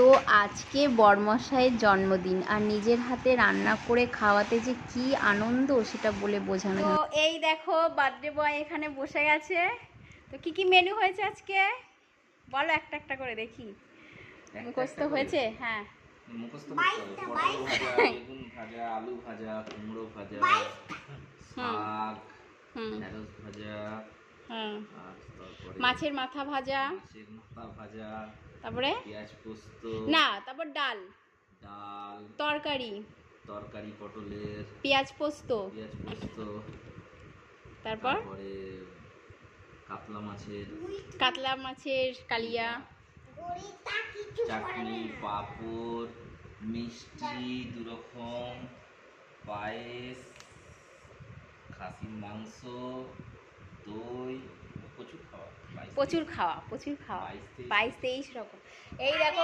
তো আজকে বরমশাইয়ের জন্মদিন আর নিজের হাতে রান্না করে খাওয়াতে যে কি আনন্দ সেটা বলে বোঝানো। তো এই দেখো বার্থডে বয় এখানে বসে গেছে। তো কি কি মেনু হয়েছে আজকে বলো একটা একটা করে দেখি। মুখস্থ হয়েছে? হ্যাঁ মুখস্থ করতে হবে। পটল ভাজা, বেগুন ভাজা, আলু ভাজা, কুমড়ো ভাজা, শাক, ঢেঁড়স ভাজা, আর তারপরে মাছের মাথা ভাজা, তারপরে পেঁয়াজ পোস্ত, না তারপর ডাল, তরকারি পটলের, পেঁয়াজ পোস্ত, তারপরে কাতলা মাছের কালিয়া, চাটনি, পাঁপড়, মিষ্টি 2 রকম, পায়েস, খাসির মাংস, দই, প্রচুর খাওয়া 22-23 রকম। এই দেখো